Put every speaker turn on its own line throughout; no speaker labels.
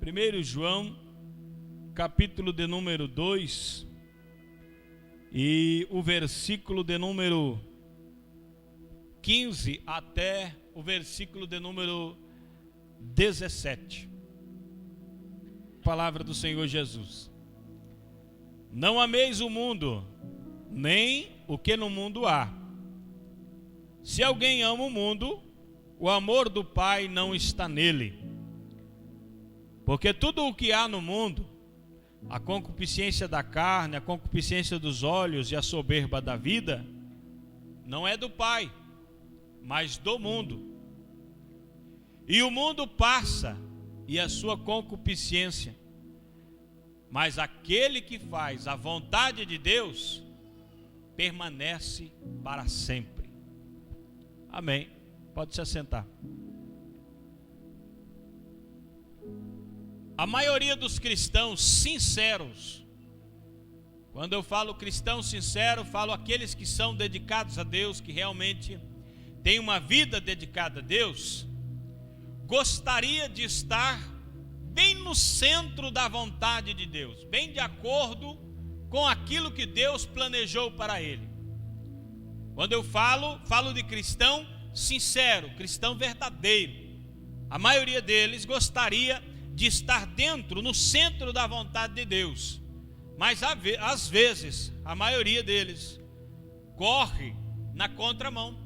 1 João, capítulo de número 2, e o versículo de número 15 até o versículo de número 17. Palavra do Senhor Jesus. Não ameis o mundo, nem o que no mundo há. Se alguém ama o mundo, o amor do Pai não está nele. Porque tudo o que há no mundo, a concupiscência da carne, a concupiscência dos olhos e a soberba da vida, não é do Pai, mas do mundo. E o mundo passa, e a sua concupiscência, mas aquele que faz a vontade de Deus, permanece para sempre. Amém. Pode se assentar. A maioria dos cristãos sinceros, quando eu falo cristão sincero, falo aqueles que são dedicados a Deus, que realmente têm uma vida dedicada a Deus, gostaria de estar bem no centro da vontade de Deus, bem de acordo com aquilo que Deus planejou para ele. Quando eu falo de cristão sincero, cristão verdadeiro. A maioria deles gostaria de estar dentro, no centro da vontade de Deus, mas às vezes a maioria deles corre na contramão,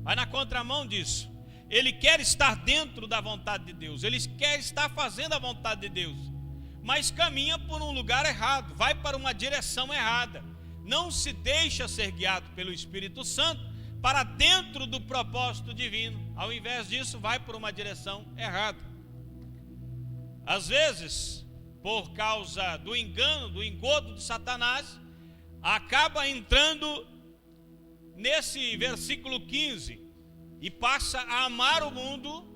vai na contramão disso. Ele quer estar dentro da vontade de Deus, ele quer estar fazendo a vontade de Deus, mas caminha por um lugar errado, vai para uma direção errada, não se deixa ser guiado pelo Espírito Santo para dentro do propósito divino. Ao invés disso, vai por uma direção errada. Às vezes, por causa do engano, do engodo de Satanás, acaba entrando nesse versículo 15 e passa a amar o mundo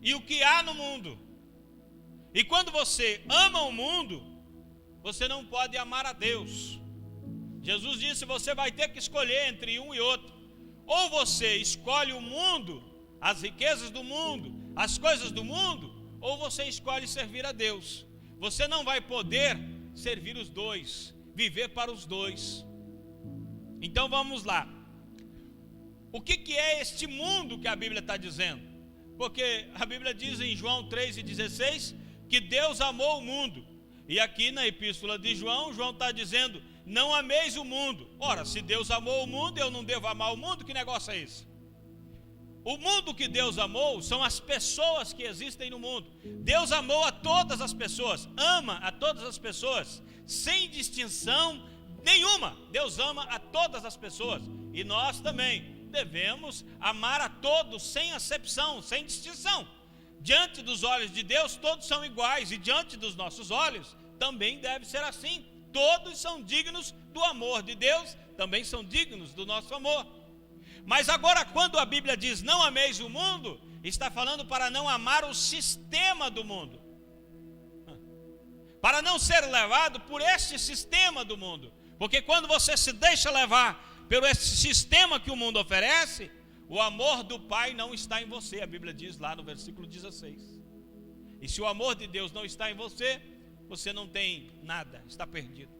e o que há no mundo. E quando você ama o mundo, você não pode amar a Deus. Jesus disse: você vai ter que escolher entre um e outro. Ou você escolhe o mundo, as riquezas do mundo, as coisas do mundo, ou você escolhe servir a Deus. Você não vai poder servir os dois, viver para os dois. Então vamos lá. O que é este mundo que a Bíblia está dizendo? Porque a Bíblia diz em João 3,16 que Deus amou o mundo. E aqui na epístola de João, João está dizendo: não ameis o mundo. Ora, se Deus amou o mundo, eu não devo amar o mundo? Que negócio é esse? O mundo que Deus amou são as pessoas que existem no mundo. Deus amou a todas as pessoas, ama a todas as pessoas, sem distinção nenhuma. Deus ama a todas as pessoas. E nós também devemos amar a todos, sem acepção, sem distinção. Diante dos olhos de Deus, todos são iguais, e diante dos nossos olhos, também deve ser assim. Todos são dignos do amor de Deus, também são dignos do nosso amor. Mas agora, quando a Bíblia diz não ameis o mundo, está falando para não amar o sistema do mundo, para não ser levado por este sistema do mundo. Porque quando você se deixa levar por esse sistema que o mundo oferece, o amor do Pai não está em você. A Bíblia diz lá no versículo 16. E se o amor de Deus não está em você, você não tem nada, está perdido.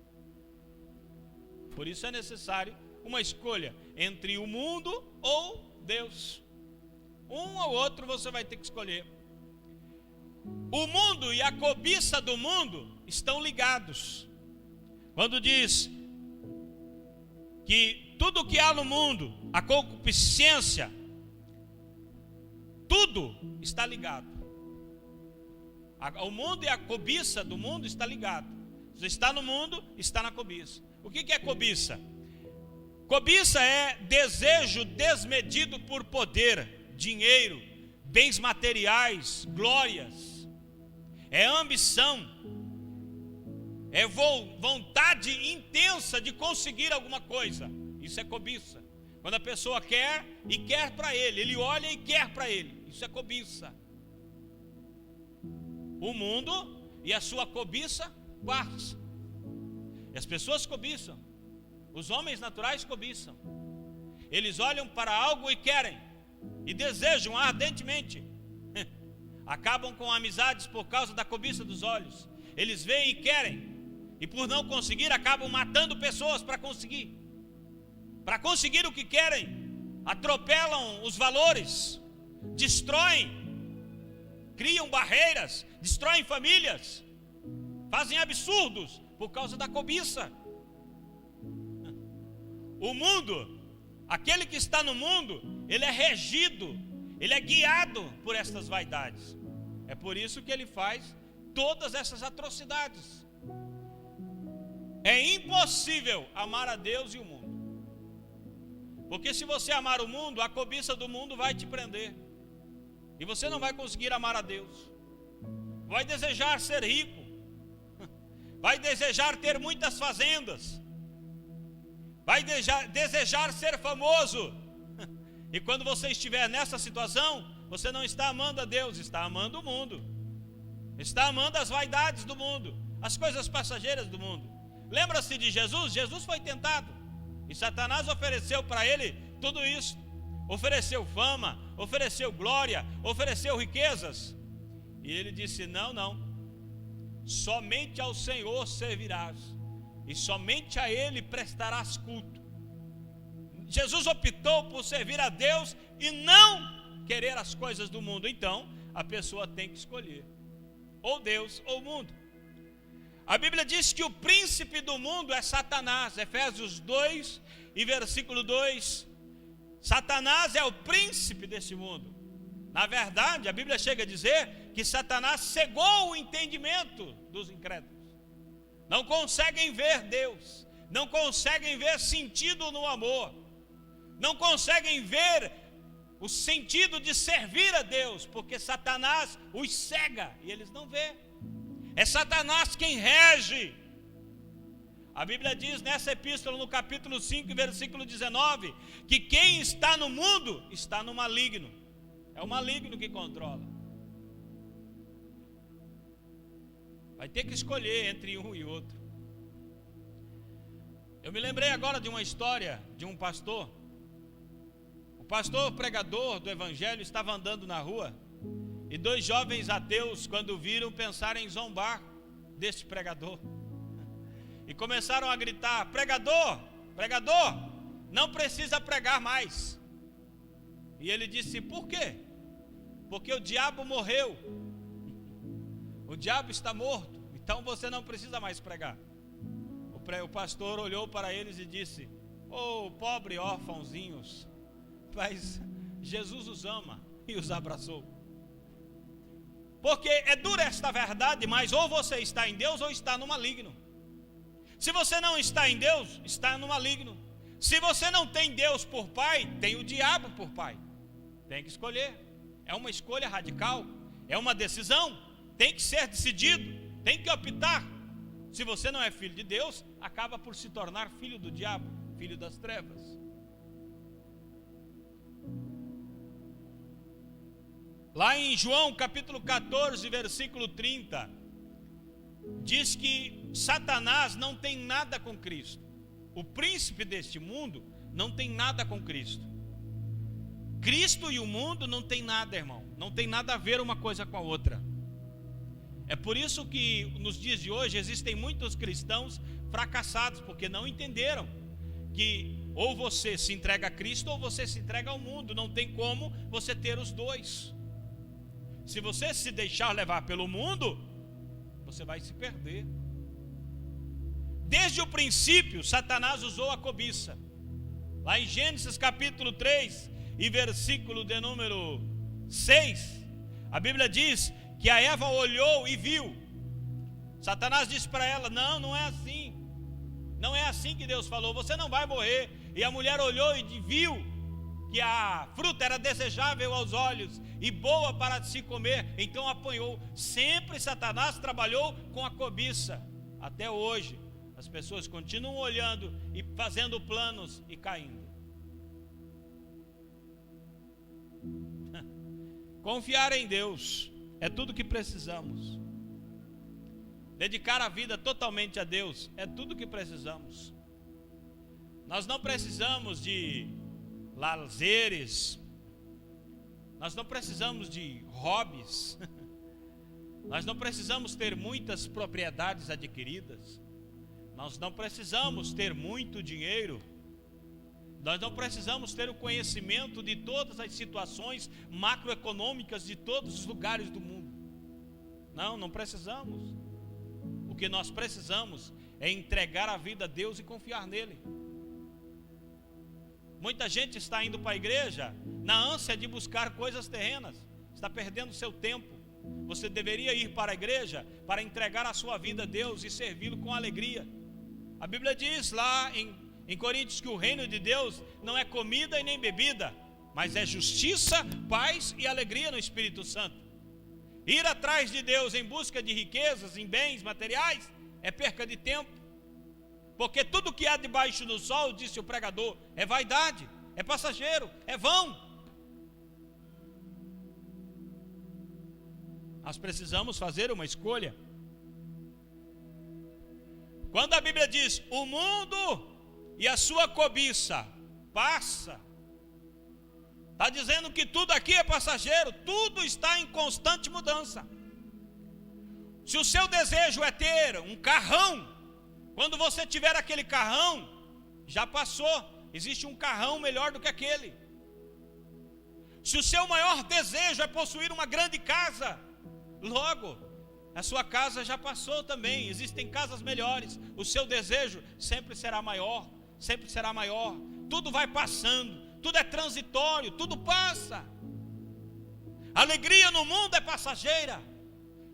Por isso é necessário uma escolha entre o mundo ou Deus. Um ou outro você vai ter que escolher. O mundo e a cobiça do mundo estão ligados. Quando diz que tudo que há no mundo, a concupiscência, tudo está ligado. O mundo e a cobiça do mundo está ligado. Você está no mundo, está na cobiça. O que é cobiça? Cobiça é desejo desmedido por poder, dinheiro, bens materiais, glórias. É ambição. É vontade intensa de conseguir alguma coisa. Isso é cobiça. Quando a pessoa quer e quer para ele, ele olha e quer para ele. Isso é cobiça. O mundo e a sua cobiça passa. E as pessoas cobiçam. Os homens naturais cobiçam. Eles olham para algo e querem, e desejam ardentemente
acabam com amizades por causa da cobiça dos olhos. Eles veem e querem, e por não conseguir, acabam matando pessoas para conseguir. Para conseguir o que querem, atropelam os valores, destroem, criam barreiras, destroem famílias, fazem absurdos por causa da cobiça. O mundo, aquele que está no mundo, ele é regido, ele é guiado por estas vaidades. É por isso que ele faz todas essas atrocidades. É impossível amar a Deus e o mundo. Porque se você amar o mundo, a cobiça do mundo vai te prender. E você não vai conseguir amar a Deus. Vai desejar ser rico. Vai desejar ter muitas fazendas. Vai desejar ser famoso. E quando você estiver nessa situação, você não está amando a Deus, está amando o mundo. Está amando as vaidades do mundo, as coisas passageiras do mundo. Lembra-se de Jesus? Jesus foi tentado. E Satanás ofereceu para ele tudo isso. Ofereceu fama, ofereceu glória, ofereceu riquezas. E ele disse: não, não. Somente ao Senhor servirás. E somente a Ele prestarás culto. Jesus optou por servir a Deus e não querer as coisas do mundo. Então, a pessoa tem que escolher: ou Deus ou o mundo. A Bíblia diz que o príncipe do mundo é Satanás. Efésios 2 e versículo 2. Satanás é o príncipe desse mundo. Na verdade, a Bíblia chega a dizer que Satanás cegou o entendimento dos incrédulos. Não conseguem ver Deus, não conseguem ver sentido no amor, não conseguem ver o sentido de servir a Deus, porque Satanás os cega e eles não vê. É Satanás quem rege. A Bíblia diz nessa epístola, no capítulo 5, versículo 19, que quem está no mundo está no maligno. É o maligno que controla. Vai ter que escolher entre um e outro. Eu me lembrei agora de uma história de um pastor. O pastor pregador do evangelho estava andando na rua, e dois jovens ateus, quando viram, pensaram em zombar deste pregador. E começaram a gritar: pregador, pregador, não precisa pregar mais. E ele disse: por quê? Porque o diabo morreu. O diabo está morto, então você não precisa mais pregar. O pastor olhou para eles e disse: oh, pobre órfãozinhos, mas Jesus os ama, e os abraçou. Porque é dura esta verdade, mas ou você está em Deus ou está no maligno. Se você não está em Deus, está no maligno. Se você não tem Deus por pai, tem o diabo por pai. Tem que escolher. É uma escolha radical, é uma decisão, tem que ser decidido, tem que optar. Se você não é filho de Deus, acaba por se tornar filho do diabo, filho das trevas. Lá em João capítulo 14, versículo 30, diz que Satanás não tem nada com Cristo. O príncipe deste mundo não tem nada com Cristo. Cristo e o mundo não tem nada, irmão. Não tem nada a ver uma coisa com a outra. É por isso que nos dias de hoje existem muitos cristãos fracassados, porque não entenderam que ou você se entrega a Cristo ou você se entrega ao mundo. Não tem como você ter os dois. Se você se deixar levar pelo mundo, você vai se perder. Desde o princípio, Satanás usou a cobiça. Lá em Gênesis capítulo 3 e versículo de número 6, a Bíblia diz que a Eva olhou e viu. Satanás disse para ela: não, não é assim. Não é assim que Deus falou, você não vai morrer. E a mulher olhou e viu que a fruta era desejável aos olhos e boa para se comer, então apanhou. Sempre Satanás trabalhou com a cobiça. Até hoje as pessoas continuam olhando e fazendo planos e caindo. Confiar em Deus é tudo que precisamos. Dedicar a vida totalmente a Deus é tudo que precisamos. Nós não precisamos de lazeres, nós não precisamos de hobbies,
Nós não precisamos ter muitas propriedades adquiridas. Nós não precisamos ter muito dinheiro. Nós não precisamos ter o conhecimento de todas as situações macroeconômicas de todos os lugares do mundo. Não precisamos. O que nós precisamos é entregar a vida a Deus e confiar nele. Muita gente está indo para a igreja na ânsia de buscar coisas terrenas. Está perdendo seu tempo. Você deveria ir para a igreja para entregar a sua vida a Deus e servi-lo com alegria. A Bíblia diz lá em Coríntios que o reino de Deus não é comida e nem bebida, mas é justiça, paz e alegria no Espírito Santo. Ir atrás de Deus em busca de riquezas, em bens materiais, é perca de tempo. Porque tudo que há debaixo do sol, disse o pregador, é vaidade, é passageiro, é vão. Nós precisamos fazer uma escolha. Quando a Bíblia diz, o mundo e a sua cobiça passa, está dizendo que tudo aqui é passageiro, tudo está em constante mudança. Se o seu desejo é ter um carrão, quando você tiver aquele carrão, já passou, existe um carrão melhor do que aquele. Se o seu maior desejo é possuir uma grande casa, logo a sua casa já passou também, existem casas melhores. O seu desejo sempre será maior, sempre será maior. Tudo vai passando, tudo é transitório, tudo passa. A alegria no mundo é passageira.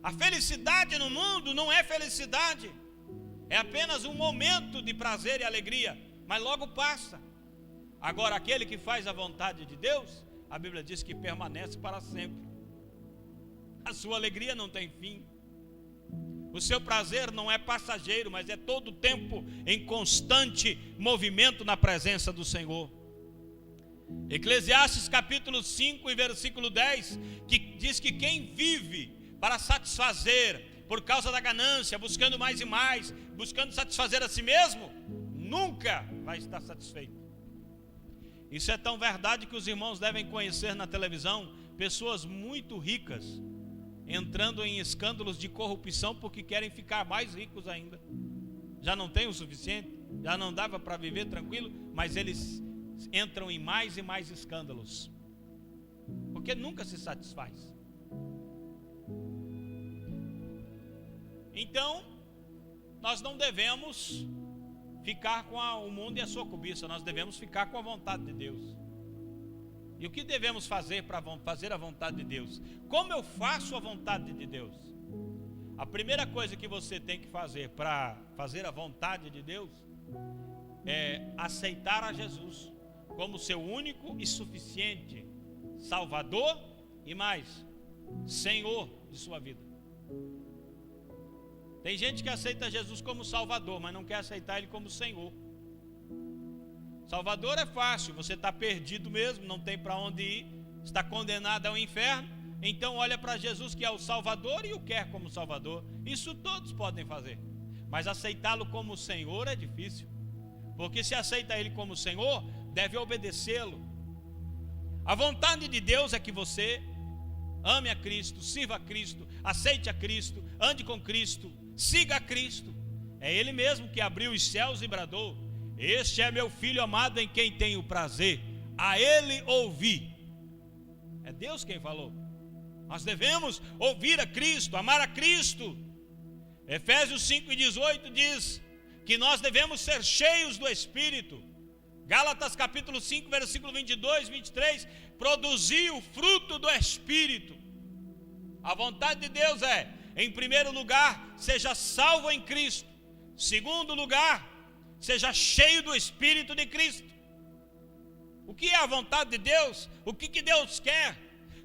A felicidade no mundo não é felicidade, é apenas um momento de prazer e alegria, mas logo passa. Agora aquele que faz a vontade de Deus, a Bíblia diz que permanece para sempre. A sua alegria não tem fim. O seu prazer não é passageiro, mas é todo o tempo em constante movimento na presença do Senhor. Eclesiastes capítulo 5 e versículo 10, que diz que quem vive para satisfazer, por causa da ganância, buscando mais e mais, buscando satisfazer a si mesmo, nunca vai estar satisfeito. Isso é tão verdade que os irmãos devem conhecer na televisão pessoas muito ricas entrando em escândalos de corrupção porque querem ficar mais ricos ainda. Já não tem o suficiente, já não dava para viver tranquilo, mas eles entram em mais e mais escândalos, porque nunca se satisfaz. Então, nós não devemos ficar com o mundo e a sua cobiça, nós devemos ficar com a vontade de Deus. E o que devemos fazer para fazer a vontade de Deus? Como eu faço a vontade de Deus? A primeira coisa que você tem que fazer para fazer a vontade de Deus é aceitar a Jesus como seu único e suficiente Salvador e mais, Senhor de sua vida. Tem gente que aceita Jesus como Salvador, mas não quer aceitar Ele como Senhor. Salvador é fácil, você está perdido mesmo, não tem para onde ir, está condenado ao inferno, então olha para Jesus que é o Salvador e o quer como Salvador. Isso todos podem fazer, mas aceitá-lo como Senhor é difícil, porque se aceita Ele como Senhor, deve obedecê-lo. A vontade de Deus é que você ame a Cristo, sirva a Cristo, aceite a Cristo, ande com Cristo, siga a Cristo. É Ele mesmo que abriu os céus e bradou: este é meu filho amado em quem tenho prazer, a Ele ouvi. É Deus quem falou. Nós devemos ouvir a Cristo, amar a Cristo. Efésios 5:18 diz que nós devemos ser cheios do Espírito. Gálatas capítulo 5, versículo 22, 23, produzir o fruto do Espírito. A vontade de Deus é, em primeiro lugar, seja salvo em Cristo. Segundo lugar, seja cheio do Espírito de Cristo. O que é a vontade de Deus? O que Deus quer?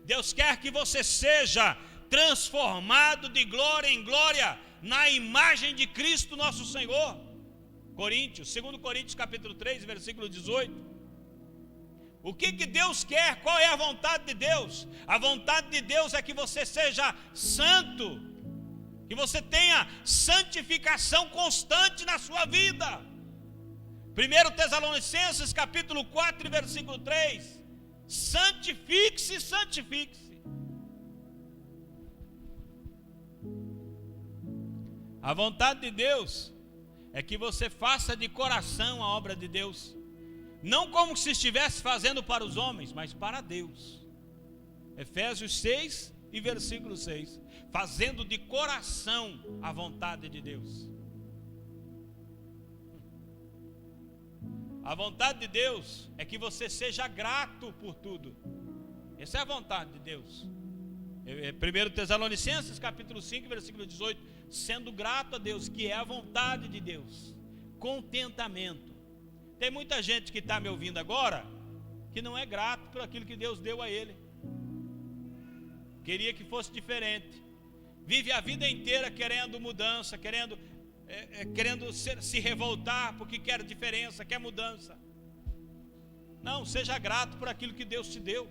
Deus quer que você seja transformado de glória em glória na imagem de Cristo nosso Senhor. 2 Coríntios capítulo 3, versículo 18. O que Deus quer? Qual é a vontade de Deus? A vontade de Deus é que você seja santo, que você tenha santificação constante na sua vida. 1 Tessalonicenses capítulo 4, versículo 3. Santifique-se, santifique-se. A vontade de Deus é que você faça de coração a obra de Deus, não como se estivesse fazendo para os homens, mas para Deus. Efésios 6 e versículo 6. Fazendo de coração a vontade de Deus. A vontade de Deus é que você seja grato por tudo. Essa é a vontade de Deus. 1 Tessalonicenses capítulo 5, versículo 18. Sendo grato a Deus, que é a vontade de Deus. Contentamento. Tem muita gente que está me ouvindo agora, que não é grato por aquilo que Deus deu a ele. Queria que fosse diferente. Vive a vida inteira querendo mudança, querendo se revoltar, porque quer diferença, quer mudança. Não, seja grato por aquilo que Deus te deu.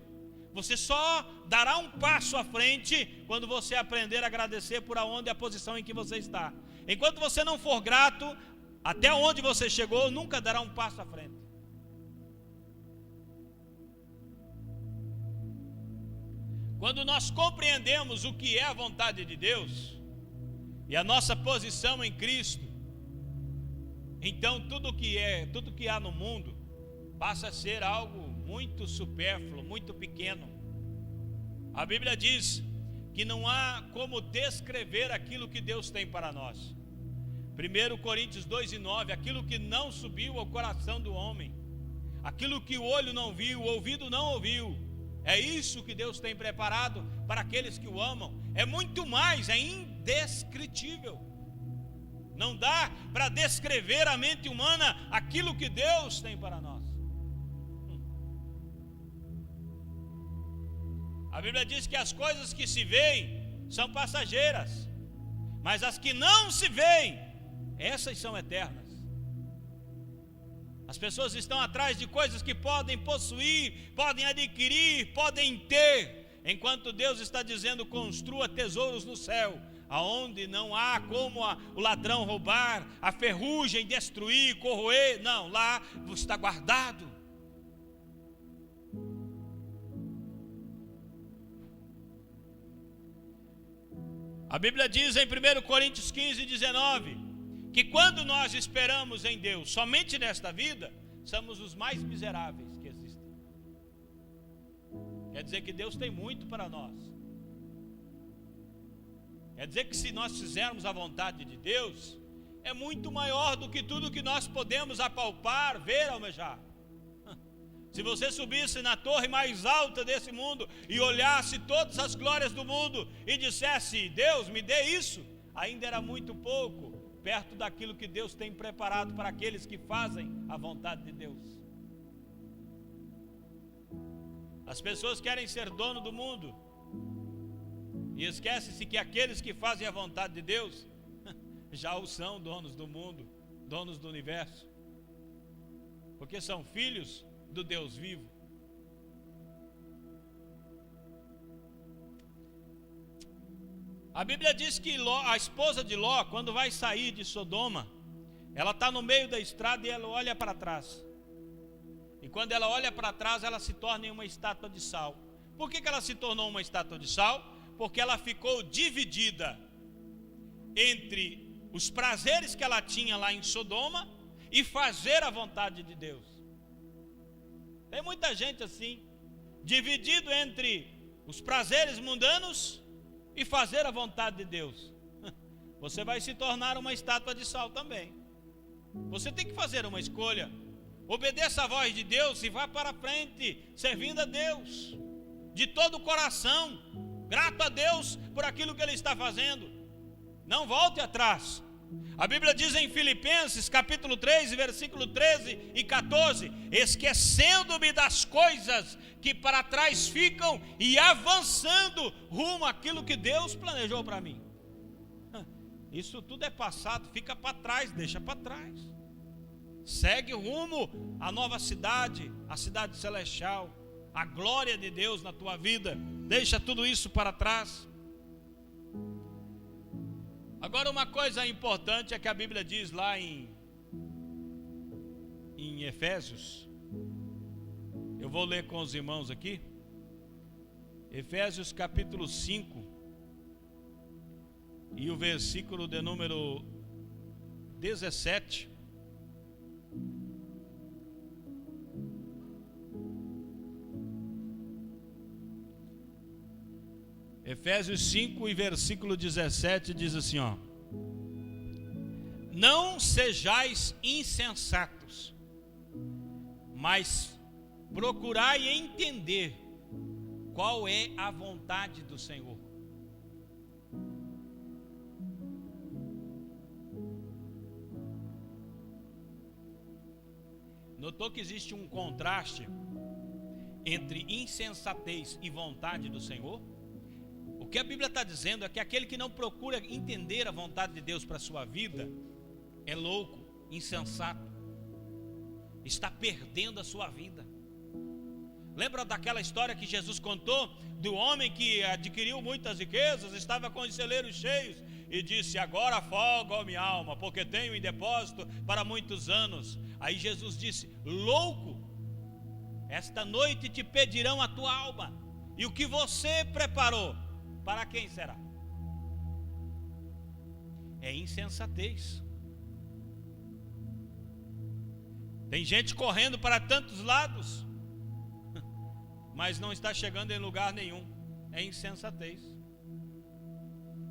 Você só dará um passo à frente quando você aprender a agradecer por aonde a posição em que você está. Enquanto você não for grato, até onde você chegou, nunca dará um passo à frente. Quando nós compreendemos o que é a vontade de Deus e a nossa posição em Cristo, então tudo que há no mundo passa a ser algo muito supérfluo, muito pequeno. A Bíblia diz que não há como descrever aquilo que Deus tem para nós. 1 Coríntios 2:9, aquilo que não subiu ao coração do homem, aquilo que o olho não viu, o ouvido não ouviu, é isso que Deus tem preparado para aqueles que o amam. É muito mais, é indescritível. Não dá para descrever a mente humana aquilo que Deus tem para nós. A Bíblia diz que as coisas que se veem são passageiras, mas as que não se veem, essas são eternas. As pessoas estão atrás de coisas que podem possuir, podem adquirir, podem ter, enquanto Deus está dizendo: construa tesouros no céu, aonde não há como o ladrão roubar, a ferrugem destruir, corroer. Não, lá está guardado. A Bíblia diz em 1 Coríntios 15:19 que quando nós esperamos em Deus somente nesta vida, somos os mais miseráveis que existem. Quer dizer que Deus tem muito para nós. Quer dizer que se nós fizermos a vontade de Deus, é muito maior do que tudo que nós podemos apalpar, ver, almejar. Se você subisse na torre mais alta desse mundo e olhasse todas as glórias do mundo e dissesse: Deus, me dê isso, ainda era muito pouco perto daquilo que Deus tem preparado para aqueles que fazem a vontade de Deus. As pessoas querem ser dono do mundo e esquecem-se que aqueles que fazem a vontade de Deus já o são donos do mundo, donos do universo, porque são filhos do Deus vivo. A Bíblia diz que a esposa de Ló, quando vai sair de Sodoma, ela está no meio da estrada e ela olha para trás. E quando ela olha para trás, ela se torna em uma estátua de sal. Por que ela se tornou uma estátua de sal? Porque ela ficou dividida entre os prazeres que ela tinha lá em Sodoma e fazer a vontade de Deus. Tem muita gente assim, dividido entre os prazeres mundanos e fazer a vontade de Deus. Você vai se tornar uma estátua de sal também. Você tem que fazer uma escolha. Obedeça a voz de Deus e vá para frente, servindo a Deus de todo o coração, grato a Deus por aquilo que Ele está fazendo. Não volte atrás. A Bíblia diz em Filipenses capítulo 3, versículo 13 e 14: esquecendo-me das coisas que para trás ficam e avançando rumo àquilo que Deus planejou para mim. Isso tudo é passado, fica para trás, deixa para trás. Segue rumo à nova cidade, a cidade celestial, a glória de Deus na tua vida. Deixa tudo isso para trás. Agora, uma coisa importante é que a Bíblia diz lá em Efésios. Eu vou ler com os irmãos aqui. Efésios capítulo 5, e o versículo de número 17. Efésios 5 e versículo 17 diz assim, ó: não sejais insensatos, mas procurai entender qual é a vontade do Senhor. Notou que existe um contraste entre insensatez e vontade do Senhor? O que a Bíblia está dizendo é que aquele que não procura entender a vontade de Deus para a sua vida é louco, insensato, está perdendo a sua vida. Lembra daquela história que Jesus contou do homem que adquiriu muitas riquezas, estava com os celeiros cheios e disse: agora afogo a minha alma, porque tenho em depósito para muitos anos. Aí Jesus disse: louco, esta noite te pedirão a tua alma, e o que você preparou, para quem será? É insensatez. Tem gente correndo para tantos lados, mas não está chegando em lugar nenhum. É insensatez.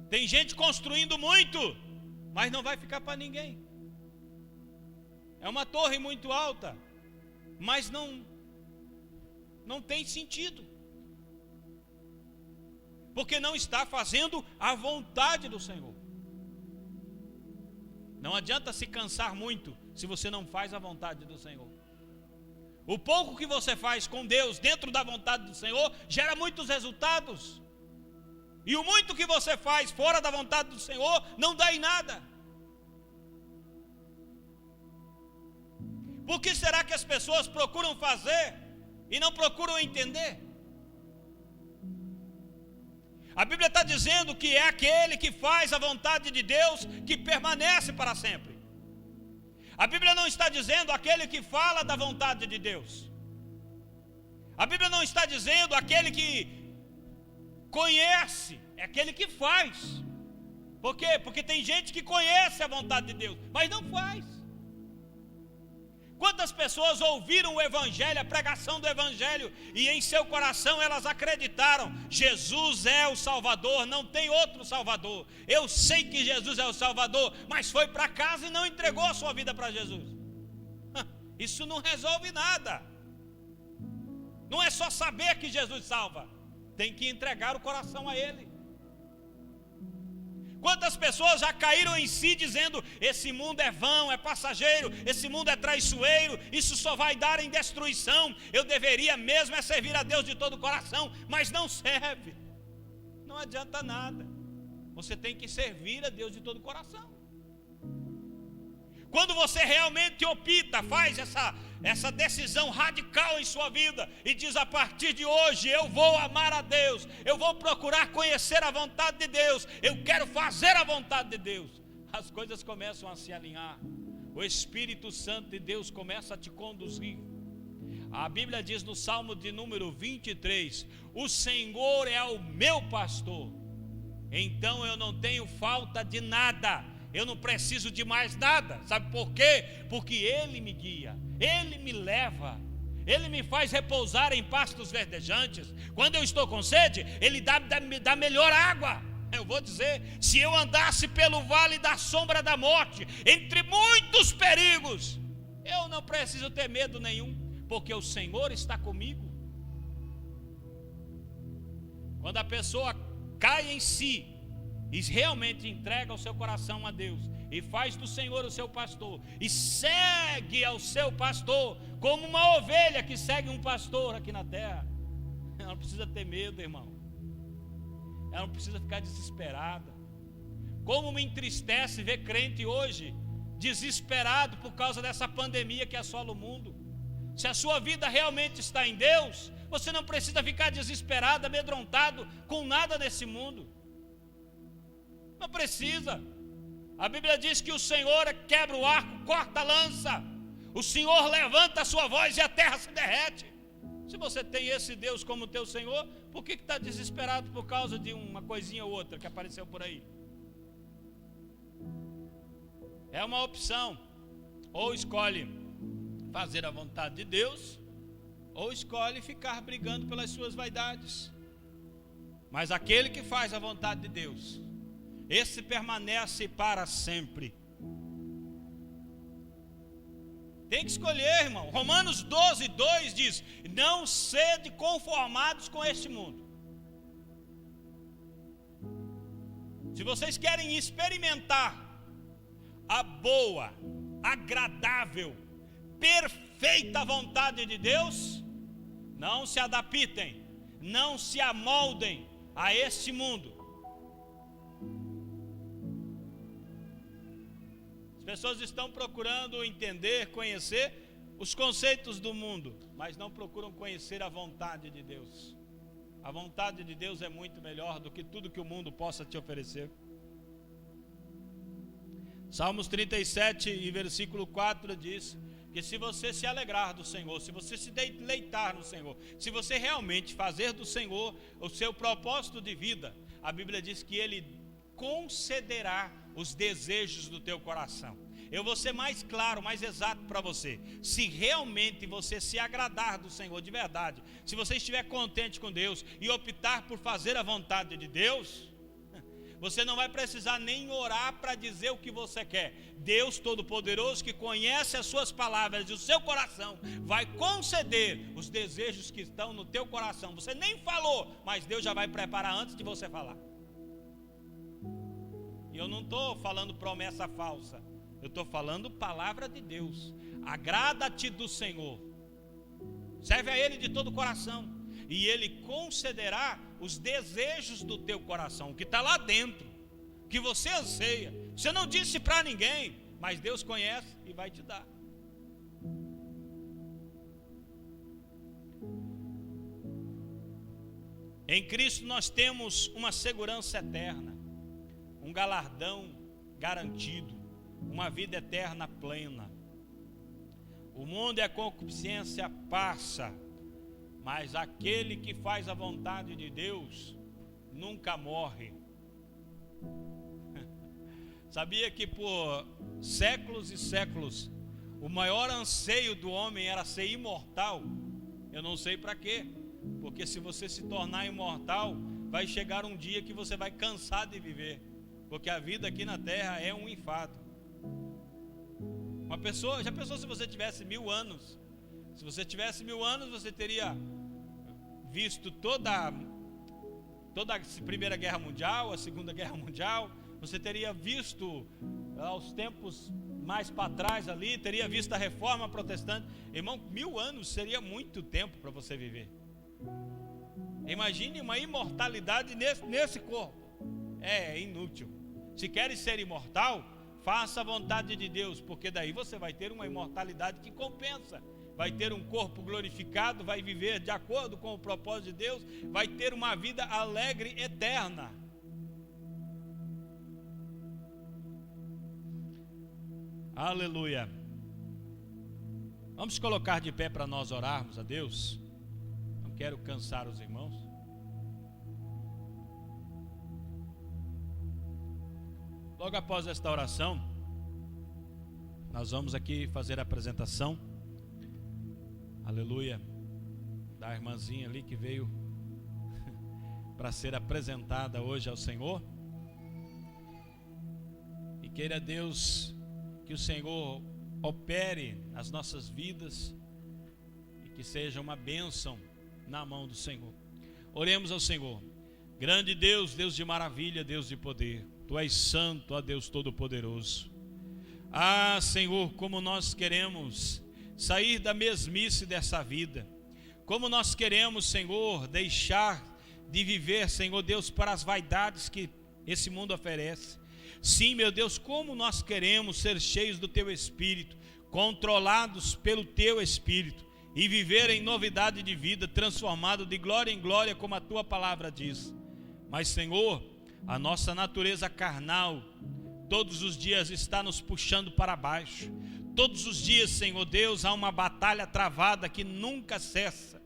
Tem gente construindo muito, mas não vai ficar para ninguém. É uma torre muito alta, mas não tem sentido, porque não está fazendo a vontade do Senhor. Não adianta se cansar muito se você não faz a vontade do Senhor. O pouco que você faz com Deus dentro da vontade do Senhor gera muitos resultados, e o muito que você faz fora da vontade do Senhor não dá em nada. Por que será que as pessoas procuram fazer e não procuram entender? A Bíblia está dizendo que é aquele que faz a vontade de Deus que permanece para sempre. A Bíblia não está dizendo aquele que fala da vontade de Deus. A Bíblia não está dizendo aquele que conhece, é aquele que faz. Por quê? Porque tem gente que conhece a vontade de Deus, mas não faz. Quantas pessoas ouviram o Evangelho, a pregação do Evangelho, e em seu coração elas acreditaram: Jesus é o Salvador, não tem outro Salvador. Eu sei que Jesus é o Salvador, mas foi para casa e não entregou a sua vida para Jesus. Isso não resolve nada. Não é só saber que Jesus salva, tem que entregar o coração a Ele. Quantas pessoas já caíram em si dizendo: esse mundo é vão, é passageiro, esse mundo é traiçoeiro, isso só vai dar em destruição, eu deveria mesmo é servir a Deus de todo o coração, mas não serve, não adianta nada. Você tem que servir a Deus de todo o coração. Quando você realmente opta, faz essa decisão radical em sua vida e diz: a partir de hoje eu vou amar a Deus, eu vou procurar conhecer a vontade de Deus, eu quero fazer a vontade de Deus, as coisas começam a se alinhar, o Espírito Santo de Deus começa a te conduzir. A Bíblia diz no Salmo de número 23: o Senhor é o meu pastor, então eu não tenho falta de nada, eu não preciso de mais nada. Sabe por quê? Porque Ele me guia, Ele me leva, Ele me faz repousar em pastos verdejantes. Quando eu estou com sede, Ele dá melhor água. Eu vou dizer: se eu andasse pelo vale da sombra da morte, entre muitos perigos, eu não preciso ter medo nenhum, porque o Senhor está comigo. Quando a pessoa cai em si e realmente entrega o seu coração a Deus, e faz do Senhor o seu pastor, e segue ao seu pastor, como uma ovelha que segue um pastor aqui na terra, ela não precisa ter medo, irmão, ela não precisa ficar desesperada. Como me entristece ver crente hoje desesperado por causa dessa pandemia que assola o mundo. Se a sua vida realmente está em Deus, você não precisa ficar desesperado, amedrontado com nada nesse mundo. Não precisa. A Bíblia diz que o Senhor quebra o arco, corta a lança, o Senhor levanta a sua voz e a terra se derrete. Se você tem esse Deus como teu Senhor, por que está desesperado por causa de uma coisinha ou outra que apareceu por aí? É uma opção. Ou escolhe fazer a vontade de Deus, ou escolhe ficar brigando pelas suas vaidades. Mas aquele que faz a vontade de Deus, esse permanece para sempre. Tem que escolher, irmão. Romanos 12:2 diz: não sede conformados com este mundo. Se vocês querem experimentar a boa, agradável, perfeita vontade de Deus, não se adaptem, não se amoldem a este mundo. As pessoas estão procurando entender, conhecer os conceitos do mundo, mas não procuram conhecer a vontade de Deus. A vontade de Deus é muito melhor do que tudo que o mundo possa te oferecer. Salmos 37 e versículo 4 diz que se você se alegrar do Senhor, se você se deleitar no Senhor, se você realmente fazer do Senhor o seu propósito de vida, a Bíblia diz que Ele concederá os desejos do teu coração. Eu vou ser mais claro, mais exato para você. Se realmente você se agradar do Senhor de verdade, se você estiver contente com Deus e optar por fazer a vontade de Deus, você não vai precisar nem orar para dizer o que você quer. Deus Todo-Poderoso, que conhece as suas palavras e o seu coração, vai conceder os desejos que estão no teu coração. Você nem falou, mas Deus já vai preparar antes de você falar. E eu não estou falando promessa falsa, eu estou falando palavra de Deus. Agrada-te do Senhor, serve a Ele de todo o coração, e Ele concederá os desejos do teu coração, o que está lá dentro, que você anseia. Você não disse para ninguém, mas Deus conhece e vai te dar. Em Cristo nós temos uma segurança eterna, um galardão garantido, uma vida eterna plena. O mundo e a concupiscência passa, mas aquele que faz a vontade de Deus nunca morre. Sabia que por séculos e séculos o maior anseio do homem era ser imortal? Eu não sei para quê, porque se você se tornar imortal, vai chegar um dia que você vai cansar de viver, porque a vida aqui na terra é um enfado. Uma pessoa, já pensou se você tivesse 1000 anos? Se você tivesse 1000 anos, você teria visto toda a Primeira Guerra Mundial, a Segunda Guerra Mundial. Você teria visto aos tempos mais para trás ali, teria visto a Reforma Protestante. Irmão, 1000 anos seria muito tempo para você viver. Imagine uma imortalidade nesse corpo. É inútil. Se queres ser imortal, faça a vontade de Deus, porque daí você vai ter uma imortalidade que compensa. Vai ter um corpo glorificado, vai viver de acordo com o propósito de Deus, vai ter uma vida alegre, eterna. Aleluia. Vamos colocar de pé para nós orarmos a Deus. Não quero cansar os irmãos. Logo após esta oração, nós vamos aqui fazer a apresentação. Aleluia, da irmãzinha ali que veio para ser apresentada hoje ao Senhor. E queira Deus que o Senhor opere nas nossas vidas e que seja uma bênção na mão do Senhor. Oremos ao Senhor. Grande Deus, Deus de maravilha, Deus de poder, Tu és santo, ó Deus Todo-Poderoso. Ah, Senhor, como nós queremos sair da mesmice dessa vida, como nós queremos, Senhor, deixar de viver, Senhor Deus, para as vaidades que esse mundo oferece. Sim, meu Deus, como nós queremos ser cheios do Teu Espírito, controlados pelo Teu Espírito, e viver em novidade de vida, transformado de glória em glória, como a Tua palavra diz. Mas, Senhor, a nossa natureza carnal todos os dias está nos puxando para baixo. Todos os dias, Senhor Deus, há uma batalha travada que nunca cessa.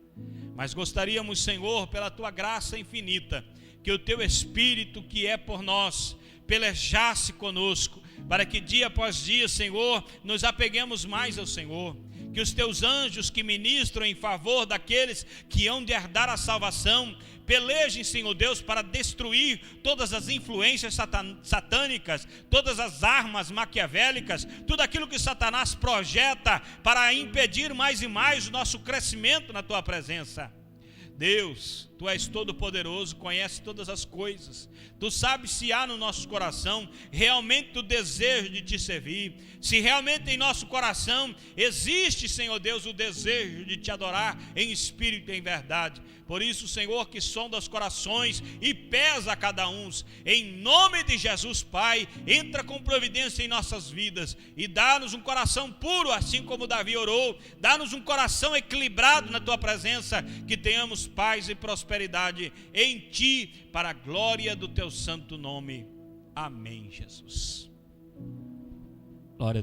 Mas gostaríamos, Senhor, pela Tua graça infinita, que o Teu Espírito que é por nós pelejasse conosco, para que dia após dia, Senhor, nos apeguemos mais ao Senhor. Que os teus anjos que ministram em favor daqueles que hão de herdar a salvação, pelejem, Senhor Deus, para destruir todas as influências satânicas, todas as armas maquiavélicas, tudo aquilo que Satanás projeta para impedir mais e mais o nosso crescimento na tua presença. Deus, tu és todo poderoso, conhece todas as coisas. Tu sabes se há no nosso coração realmente o desejo de te servir, se realmente em nosso coração existe, Senhor Deus, o desejo de te adorar em espírito e em verdade. Por isso, Senhor, que sonda os corações e pesa cada um, em nome de Jesus, Pai, entra com providência em nossas vidas e dá-nos um coração puro, assim como Davi orou, dá-nos um coração equilibrado na tua presença, que tenhamos paz e prosperidade em ti, para a glória do teu santo nome. Amém, Jesus. Glória a Deus.